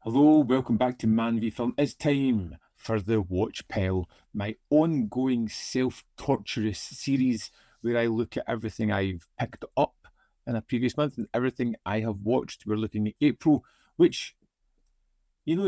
Hello, welcome back to Man v Film. It's time for the Watch Pile, my ongoing self-torturous series where I look at everything I've picked up in a previous month and everything I have watched. We're looking at April, which,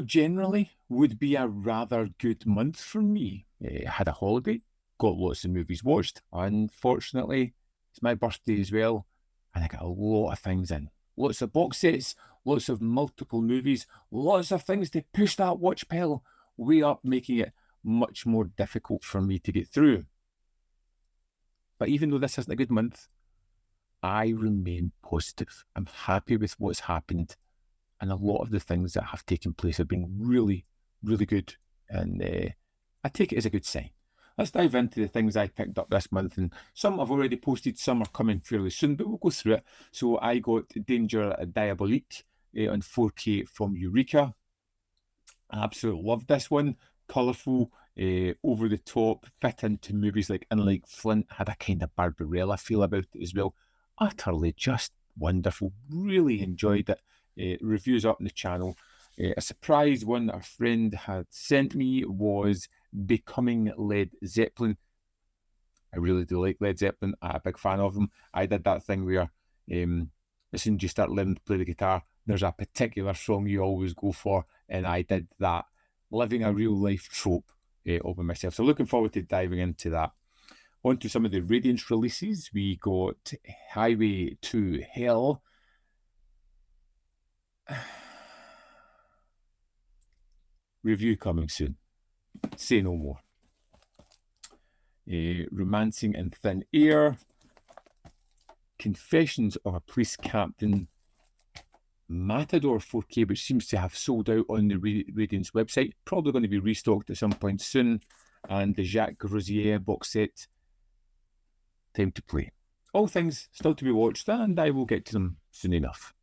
generally would be a rather good month for me. I had a holiday, got lots of movies watched. Unfortunately, it's my birthday as well, and I got a lot of things in. Lots of box sets, lots of multiple movies, lots of things to push that watch pile way up, making it much more difficult for me to get through. But even though this isn't a good month, I remain positive. I'm happy with what's happened, and a lot of the things that have taken place have been really, really good, and I take it as a good sign. Let's dive into the things I picked up this month, and some I've already posted, some are coming fairly soon, but we'll go through it. So I got Danger Diabolique on 4K from Eureka. I absolutely loved this one. Colourful, over the top, fit into movies like Unlike Flint, had a kind of Barbarella feel about it as well. Utterly just wonderful. Really enjoyed it. Reviews up on the channel. A surprise one that a friend had sent me was Becoming Led Zeppelin. I really do like Led Zeppelin. I'm a big fan of them. I did that thing where as soon as you start learning to play the guitar, there's a particular song you always go for, and I did that, living a real life trope over myself. So looking forward to diving into that. On to some of the Radiance releases. We got Highway to Hell. Review coming soon. Say no more. Romancing in Thin Air. Confessions of a Police Captain. Matador 4K, which seems to have sold out on the Radiance website. Probably going to be restocked at some point soon. And the Jacques Rosier box set. Time to play. All things still to be watched, and I will get to them soon enough.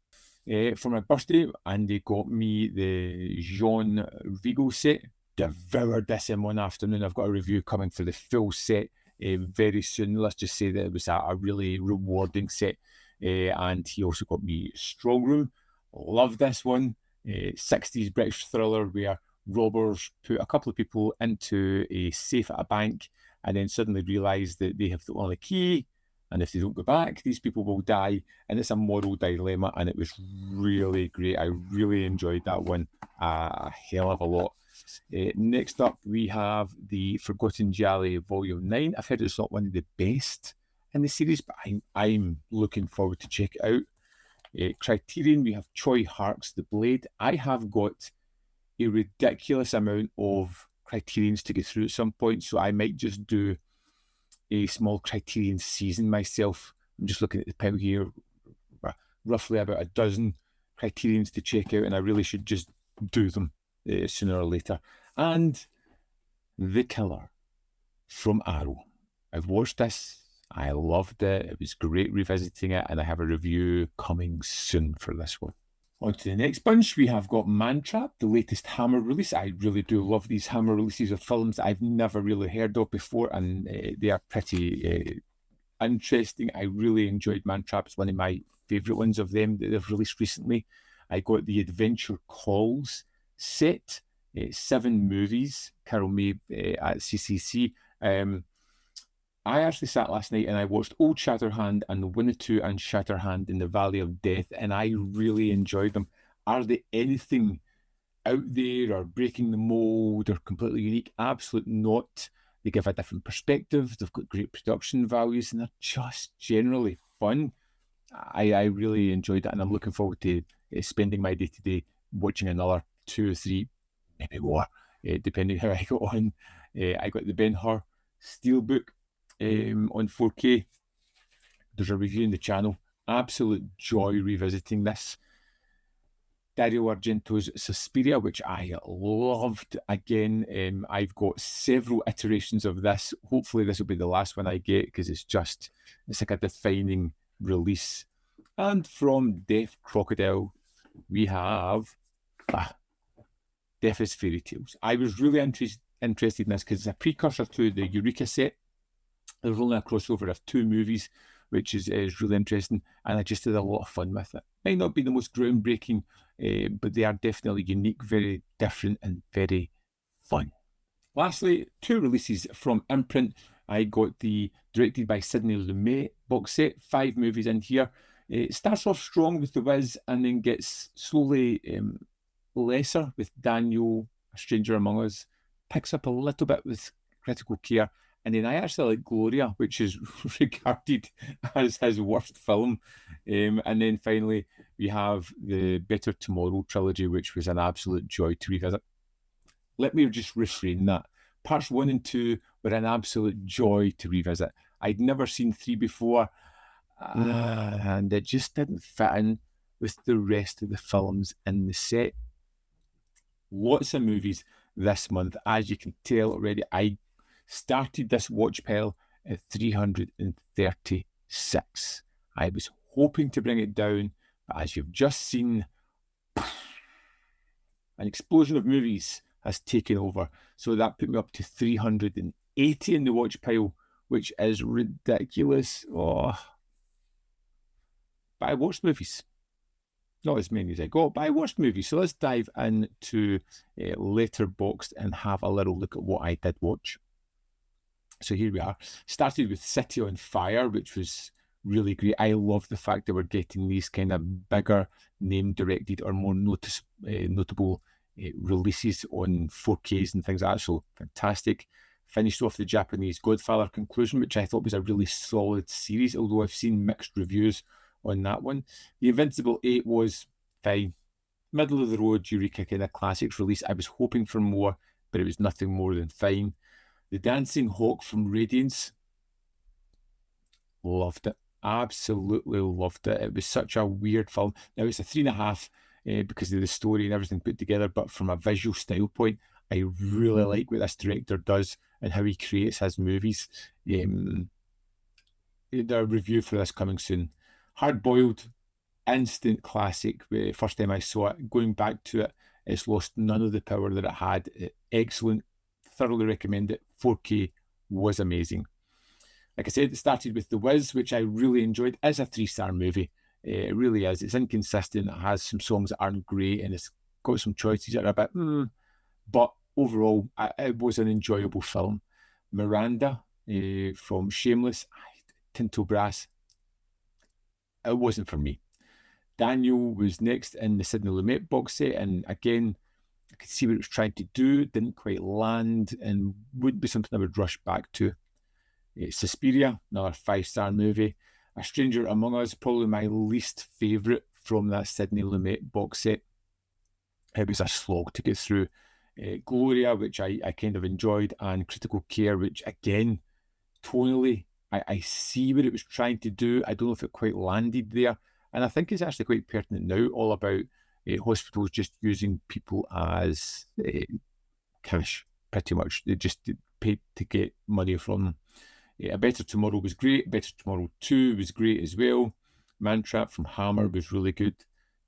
For my birthday, Andy got me the Jean Vigo set. Devoured this in one afternoon. I've got a review coming for the full set very soon. Let's just say that it was a really rewarding set. And he also got me Strong Room. Love this one. 60s British thriller where robbers put a couple of people into a safe at a bank and then suddenly realise that they have the only key. And if they don't go back, these people will die. And it's a moral dilemma. And it was really great. I really enjoyed that one a hell of a lot. Next up, we have the Forgotten Gialli Volume 9. I've heard it's not one of the best in the series, but I'm looking forward to check it out. Criterion, we have Choi Hark's The Blade. I have got a ridiculous amount of Criterions to get through at some point, so I might just do a small Criterion season myself. I'm just looking at the pile here, roughly about a dozen Criterions to check out, and I really should just do them sooner or later. And The Killer from Arrow. I've watched this. I loved it. It was great revisiting it, and I have a review coming soon for this one. On to the next bunch, we have got Mantrap, the latest Hammer release. I really do love these Hammer releases of films I've never really heard of before, and they are pretty interesting. I really enjoyed Mantrap. It's one of my favourite ones of them that they've released recently. I got the Adventure Calls set, 7 movies, Carol May at CCC. I actually sat last night and I watched Old Shatterhand and Winnetou and Shatterhand in the Valley of Death, and I really enjoyed them. Are they anything out there or breaking the mold or completely unique? Absolutely not. They give a different perspective. They've got great production values, and they're just generally fun. I really enjoyed it, and I'm looking forward to spending my day-to-day watching another 2 or 3, maybe more, depending how I go on. I got the Ben-Hur Steelbook on 4K. There's a review in the channel. Absolute joy revisiting this. Dario Argento's Suspiria, which I loved again. I've got several iterations of this. Hopefully this will be the last one I get, because it's like a defining release. And from Deaf Crocodile, we have Deaf as Fairy Tales. I was really interested in this because it's a precursor to the Eureka set. There's only a crossover of 2 movies, which is really interesting, and I just had a lot of fun with it. Might not be the most groundbreaking but they are definitely unique, very different, and very fun. Lastly, 2 releases from imprint. I got the directed by Sidney Lumet box set, 5 movies in here. It starts off strong with The Wiz and then gets slowly lesser with Daniel, A Stranger Among Us, picks up a little bit with Critical Care, and then I actually like Gloria, which is regarded as his worst film. And then finally, we have the Better Tomorrow trilogy, which was an absolute joy to revisit. Let me just refrain that. Parts 1 and 2 were an absolute joy to revisit. I'd never seen 3 before, and it just didn't fit in with the rest of the films in the set. Lots of movies this month. As you can tell already, I started this watch pile at 336. I was hoping to bring it down, but as you've just seen, an explosion of movies has taken over. So that put me up to 380 in the watch pile, which is ridiculous. Oh. But I watched movies. Not as many as I got, but I watched movies. So let's dive into Letterboxd and have a little look at what I did watch. So here we are. Started with City on Fire, which was really great. I love the fact that we're getting these kind of bigger name-directed or more notable releases on 4Ks and things like that. So fantastic. Finished off the Japanese Godfather Conclusion, which I thought was a really solid series, although I've seen mixed reviews on that one. The Invincible 8 was fine. Middle of the road Eureka kind of classics release. I was hoping for more, but it was nothing more than fine. The Dancing Hawk from Radiance, loved it. Absolutely loved it. It was such a weird film. Now it's a 3.5 because of the story and everything put together, but from a visual style point, I really like what this director does and how he creates his movies. The review for this coming soon. Hard Boiled, instant classic. First time I saw it, going back to it, it's lost none of the power that it had. Excellent, thoroughly recommend it. 4K was amazing. Like I said, it started with The Wiz, which I really enjoyed. It's a 3-star movie. It really is. It's inconsistent. It has some songs that aren't great, and it's got some choices that are a bit, but overall, it was an enjoyable film. Miranda from Shameless, Tinto Brass, it wasn't for me. Daniel was next in the Sidney Lumet box set, and again, I could see what it was trying to do, didn't quite land, and would be something I would rush back to. Suspiria, another 5-star movie. A Stranger Among Us, probably my least favourite from that Sidney Lumet box set. It was a slog to get through. Gloria, which I kind of enjoyed, and Critical Care, which again, tonally, I see what it was trying to do. I don't know if it quite landed there. And I think it's actually quite pertinent now, all about hospitals just using people as cash, pretty much. They just paid to get money from them. A Better Tomorrow was great. Better Tomorrow 2 was great as well. Mantrap from Hammer was really good.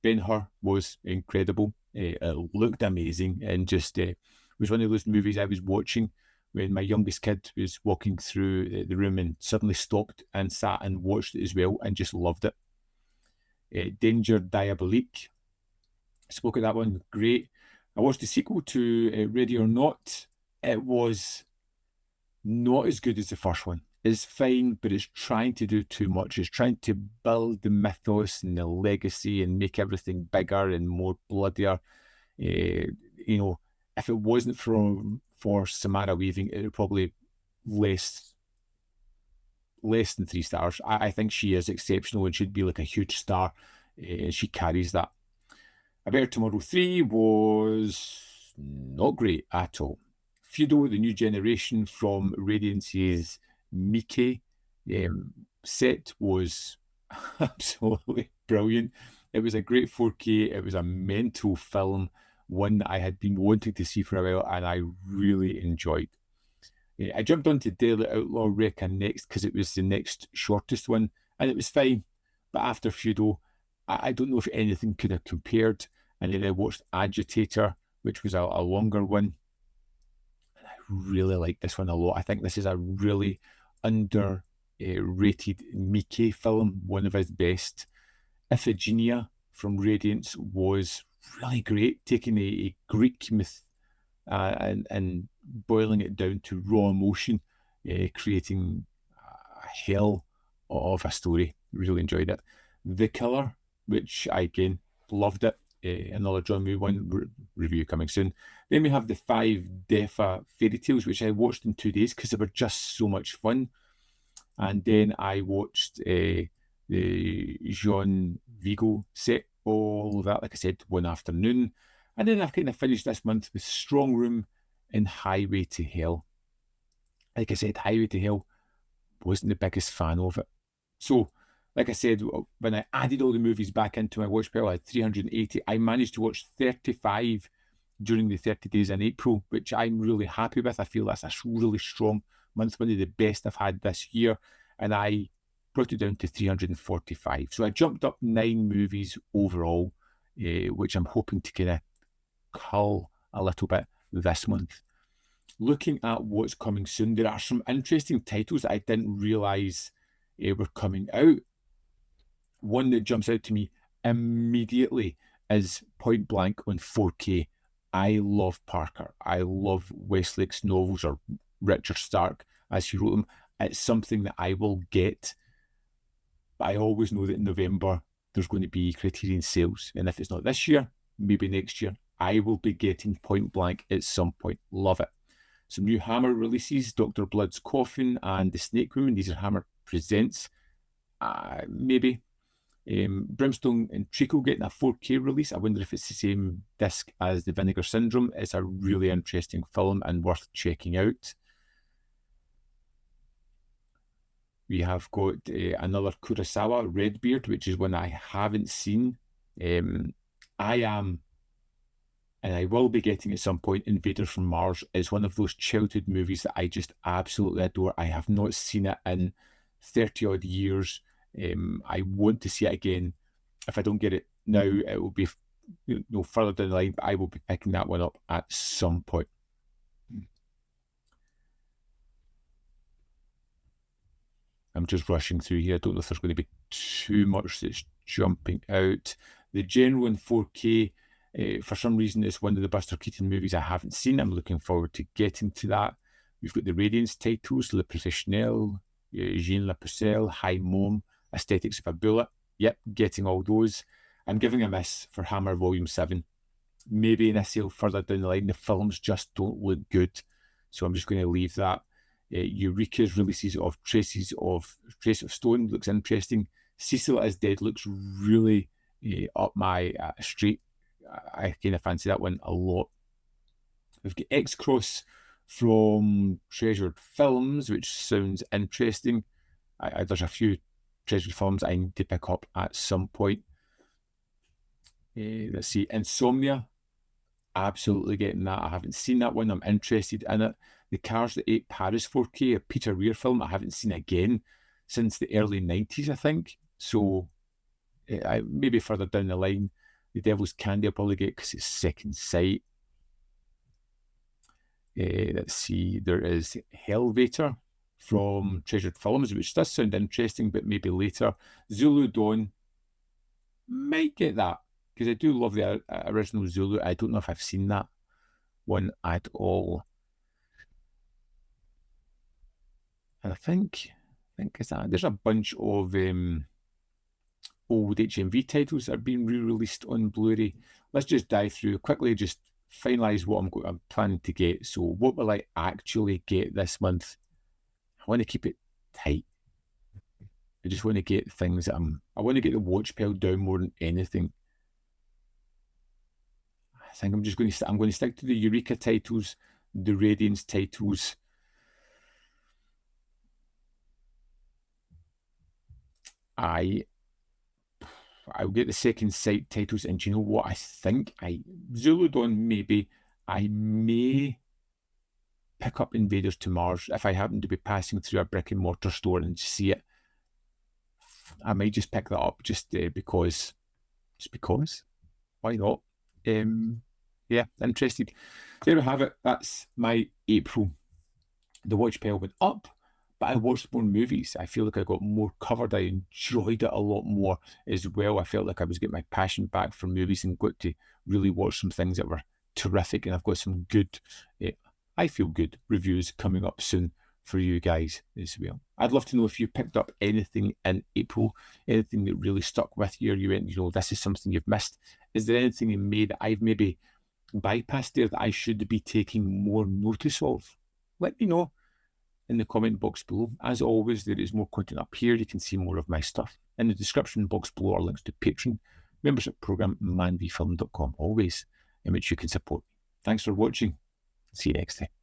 Ben-Hur was incredible. It looked amazing, and just was one of those movies I was watching when my youngest kid was walking through the room and suddenly stopped and sat and watched it as well and just loved it. Danger Diabolique. Spoke of that one. Great. I watched the sequel to Ready or Not. It was not as good as the first one. It's fine, but it's trying to do too much. It's trying to build the mythos and the legacy and make everything bigger and more bloodier. If it wasn't for Samara Weaving, it would probably less than 3 stars. I think she is exceptional and should be like a huge star. She carries that. A Better Tomorrow 3 was not great at all. Feudal, the new generation from Radiance's Mickey set was absolutely brilliant. It was a great 4K. It was a mental film, one that I had been wanting to see for a while, and I really enjoyed. I jumped onto Daily Outlaw Recca next because it was the next shortest one, and it was fine. But after Feudal, I don't know if anything could have compared. And then I watched Agitator, which was a longer one. And I really like this one a lot. I think this is a really underrated Mickey film, one of his best. Iphigenia from Radiance was really great, taking a Greek myth and boiling it down to raw emotion, creating a hell of a story. Really enjoyed it. The Killer, which I again loved it. Another John Woo one review coming soon. Then we have the 5 Defa fairy tales, which I watched in 2 days because they were just so much fun. And then I watched the Jean Vigo set, all of that, like I said, one afternoon. And then I've kind of finished this month with Strong Room and Highway to Hell. Like I said, Highway to Hell, wasn't the biggest fan of it. So, like I said, when I added all the movies back into my watch pile, I had 380. I managed to watch 35 during the 30 days in April, which I'm really happy with. I feel that's a really strong month, one of the best I've had this year. And I brought it down to 345. So I jumped up 9 movies overall, which I'm hoping to kind of cull a little bit this month. Looking at what's coming soon, there are some interesting titles that I didn't realise were coming out. One that jumps out to me immediately is Point Blank on 4K. I love Parker. I love Westlake's novels, or Richard Stark as he wrote them. It's something that I will get. But I always know that in November there's going to be Criterion sales. And if it's not this year, maybe next year, I will be getting Point Blank at some point. Love it. Some new Hammer releases, Dr. Blood's Coffin and The Snake Woman. These are Hammer Presents. Maybe. Brimstone and Treacle getting a 4K release. I wonder if it's the same disc as The Vinegar Syndrome. It's a really interesting film and worth checking out. We have got another Kurosawa, Redbeard, which is one I haven't seen. I am, and I will be getting at some point, Invaders from Mars. It's one of those childhood movies that I just absolutely adore. I have not seen it in 30 odd years. I want to see it again. If I don't get it now, it will be further down the line, but I will be picking that one up at some point. I'm just rushing through here. I don't know if there's going to be too much that's jumping out. The General in 4K, for some reason, it's one of the Buster Keaton movies I haven't seen. I'm looking forward to getting to that. We've got the Radiance titles, Le Professionnel, Jean La Pucelle, High Mom, Aesthetics of a Bullet. Yep, getting all those. I'm giving a miss for Hammer Volume 7. Maybe in a sale further down the line. The films just don't look good. So I'm just going to leave that. Eureka's releases of Trace of Stone looks interesting. Cecil is Dead looks really up my street. I kind of fancy that one a lot. We've got X-Cross from Treasured Films, which sounds interesting. There's a few Treasured Films I need to pick up at some point. Let's see, Insomnia. Absolutely getting that. I haven't seen that one. I'm interested in it. The Cars That Ate Paris 4K, a Peter Weir film I haven't seen again since the early 90s, I think. So maybe further down the line. The Devil's Candy I'll probably get because it's Second Sight. Let's see, there is Hellvator from Treasured Films, which does sound interesting, but maybe later. Zulu Dawn, might get that, because I do love the original Zulu. I don't know if I've seen that one at all. And I think is that there's a bunch of old HMV titles that are being re-released on Blu-ray. Let's just dive through quickly, just finalise what I'm planning to get. So what will I actually get this month? I want to keep it tight. I just want to get things that I want to get the watch pile down more than anything. I think I'm going to stick to the Eureka titles, the Radiance titles. I'll get the Second Sight titles, and do you know what I think? Zulu Dawn, maybe. I may pick up Invaders to Mars if I happen to be passing through a brick and mortar store and see it. I might just pick that up just because. Why not? Yeah, interested. There we have it. That's my April. The watch pile went up, But I watched more movies. I feel like I got more covered. I enjoyed it a lot more as well. I felt like I was getting my passion back for movies and got to really watch some things that were terrific. And I've got some good, I feel good reviews coming up soon for you guys as well. I'd love to know if you picked up anything in April, anything that really stuck with you, or you went, this is something you've missed. Is there anything in May that I've maybe bypassed there that I should be taking more notice of? Let me know in the comment box below. As always, there is more content up here. You can see more of my stuff. In the description box below are links to Patreon, membership program, manvfilm.com, always, in which you can support me. Thanks for watching. See you next time.